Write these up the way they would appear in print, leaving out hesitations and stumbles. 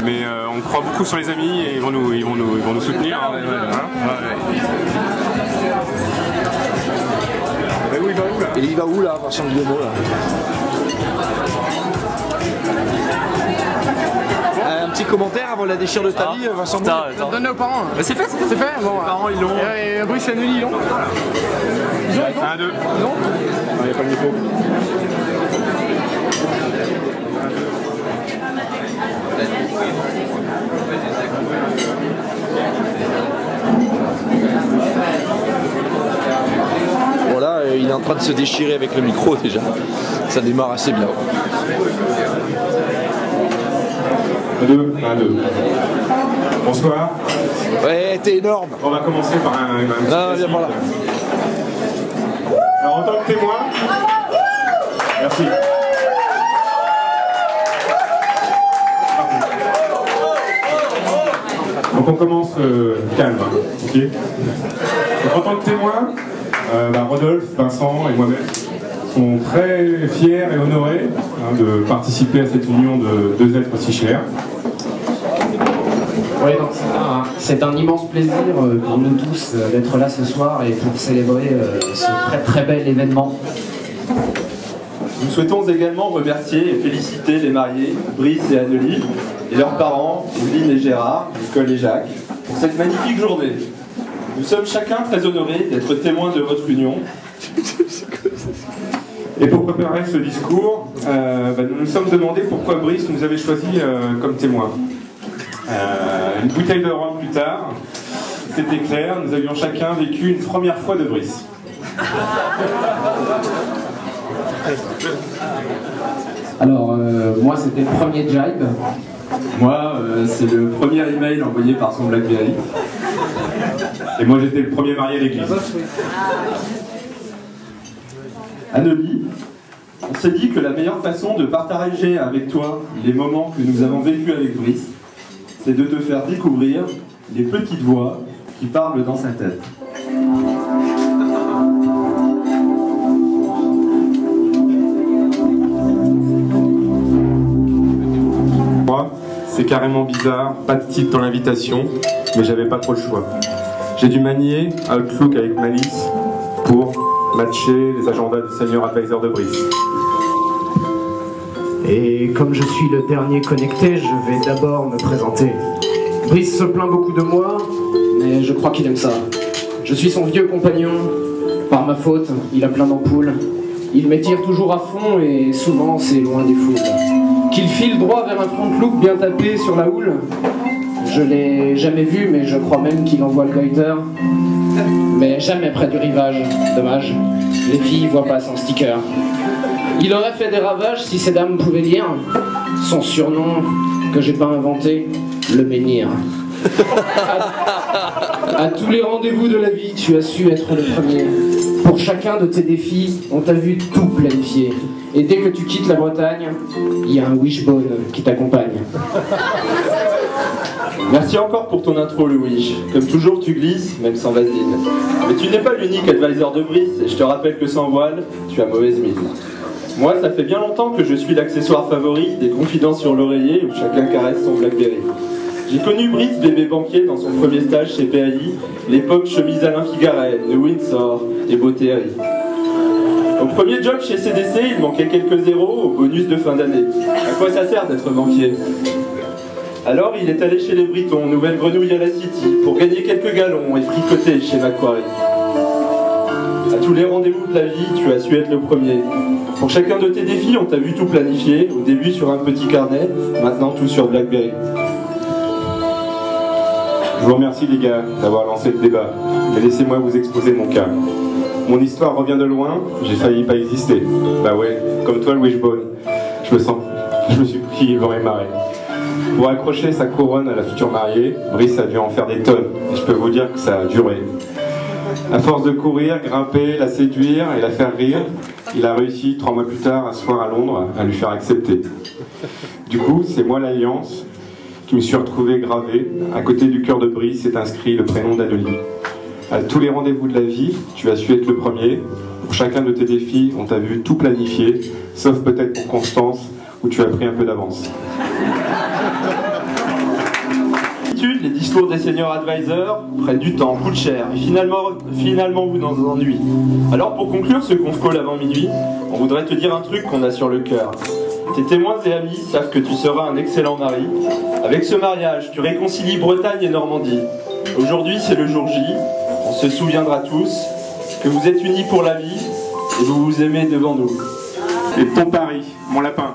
Mais on croit beaucoup sur les amis et ils vont nous soutenir. Hein. Et il va où là, Vincent Guillemot là? Un petit commentaire avant la déchire de ta vie, Vincent Guillemot. Donne-le aux parents. Mais c'est fait, C'est fait. Bon, les parents ils l'ont. Et Bruce et Nelly ils l'ont. Ils ont. 1, 2. Ils ont. Il n'y a pas le micro. Voilà, il est en train de se déchirer avec le micro déjà. Ça démarre assez bien. 2, 1, 2. Bonsoir. Ouais, t'es énorme. On va commencer par un petit Non, viens par là. Alors en tant que témoin, merci. Donc on commence calme, ok. Donc en tant que témoin, Rodolphe, Vincent et moi-même sont très fiers et honorés de participer à cette union de deux êtres si chers. Oui, donc c'est un immense plaisir pour nous tous d'être là ce soir et pour célébrer ce très très bel événement. Nous souhaitons également remercier et féliciter les mariés, Brice et Annelie, et leurs parents, Ouline et Gérard, Nicole et Jacques, pour cette magnifique journée. Nous sommes chacun très honorés d'être témoins de votre union. Et pour préparer ce discours, nous nous sommes demandé pourquoi Brice nous avait choisi comme témoin. Une bouteille de rhum plus tard, c'était clair, nous avions chacun vécu une première fois de Brice. Alors, moi c'était le premier jibe. Moi, c'est le premier email envoyé par son BlackBerry. Et moi j'étais le premier marié à l'église. Annelie, on s'est dit que la meilleure façon de partager avec toi les moments que nous avons vécus avec Brice, c'est de te faire découvrir les petites voix qui parlent dans sa tête. Moi, c'est carrément bizarre, pas de titre dans l'invitation, mais j'avais pas trop le choix. J'ai dû manier Outlook avec malice pour matcher les agendas du Senior Advisor de Brice. Et comme je suis le dernier connecté, je vais d'abord me présenter. Brice se plaint beaucoup de moi, mais je crois qu'il aime ça. Je suis son vieux compagnon. Par ma faute, il a plein d'ampoules. Il m'étire toujours à fond et souvent c'est loin des foules. Qu'il file droit vers un front look bien tapé sur la houle. Je l'ai jamais vu, mais je crois même qu'il envoie le goiter. Mais jamais près du rivage. Dommage, les filles voient pas son sticker. Il aurait fait des ravages si ces dames pouvaient lire son surnom que j'ai pas inventé, le menhir. À tous les rendez-vous de la vie, tu as su être le premier. Pour chacun de tes défis, on t'a vu tout planifier. Et dès que tu quittes la Bretagne, il y a un wishbone qui t'accompagne. Merci encore pour ton intro, le Wish. Comme toujours, tu glisses, même sans vaseline. Mais tu n'es pas l'unique advisor de Brice, et je te rappelle que sans voile, tu as mauvaise mine. Moi, ça fait bien longtemps que je suis l'accessoire favori des confidences sur l'oreiller où chacun caresse son BlackBerry. J'ai connu Brice, bébé banquier, dans son premier stage chez PAI, l'époque chemise Alain Figaret, de Windsor et Beauté. Au premier job chez CDC, il manquait quelques zéros au bonus de fin d'année. À quoi ça sert d'être banquier? Alors il est allé chez les Britons, nouvelle grenouille à la City, pour gagner quelques galons et fricoter chez Macquarie. À tous les rendez-vous de la vie, tu as su être le premier. Pour chacun de tes défis, on t'a vu tout planifier, au début sur un petit carnet, maintenant tout sur BlackBerry. Je vous remercie les gars d'avoir lancé le débat, mais laissez-moi vous exposer mon cas. Mon histoire revient de loin, j'ai failli pas exister. Bah ouais, comme toi le wishbone. Je me suis pris vent et marée. Pour accrocher sa couronne à la future mariée, Brice a dû en faire des tonnes, et je peux vous dire que ça a duré. À force de courir, grimper, la séduire et la faire rire, il a réussi 3 mois plus tard, un soir à Londres, à lui faire accepter. Du coup, c'est moi l'alliance qui me suis retrouvé gravé. À côté du cœur de Brice est inscrit le prénom d'Annelie. À tous les rendez-vous de la vie, tu as su être le premier. Pour chacun de tes défis, on t'a vu tout planifier, sauf peut-être pour Constance, où tu as pris un peu d'avance. Les discours des senior advisors prennent du temps, coûtent cher, et finalement vous en ennuyez. Alors pour conclure ce conf call avant minuit, on voudrait te dire un truc qu'on a sur le cœur. Tes témoins et amis savent que tu seras un excellent mari. Avec ce mariage, tu réconcilies Bretagne et Normandie. Aujourd'hui, c'est le jour J. On se souviendra tous que vous êtes unis pour la vie et vous vous aimez devant nous. Et ton pari, mon lapin.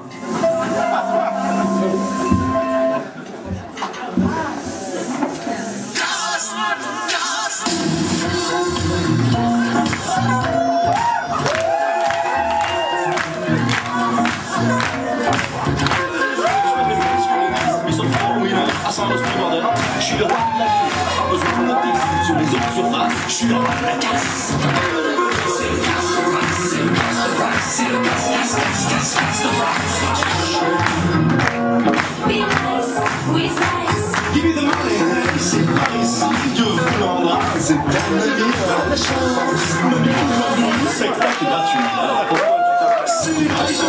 Je suis le roi de la vie, pas besoin de noter sur les autres surfaces. Je suis le roi de la casse. C'est le casse, c'est le casse, c'est le casse, Be nice, with nice. Give me the money, c'est pas ici, Dieu vous l'endra, c'est bien la vie, la chance. Le mieux, c'est que c'est gratuit. C'est du nice,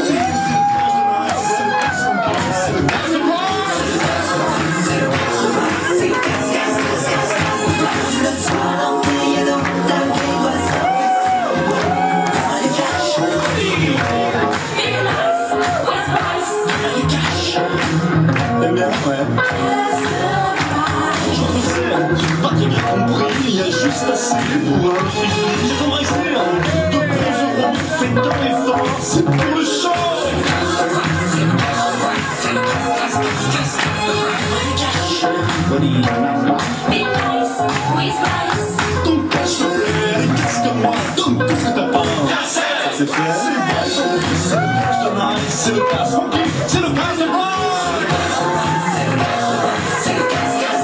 j'ai pas très bien compris, il y a juste assez pour un fifi. J'ai embrassé de bons euros, faites un effort, c'est pour le champ. Ton cash me plaît, et casse-moi, donne tout ce que t'as pas. C'est fait, c'est le cash de nice, c'est le cash funky, c'est le cash de blanc. C'est le gaz de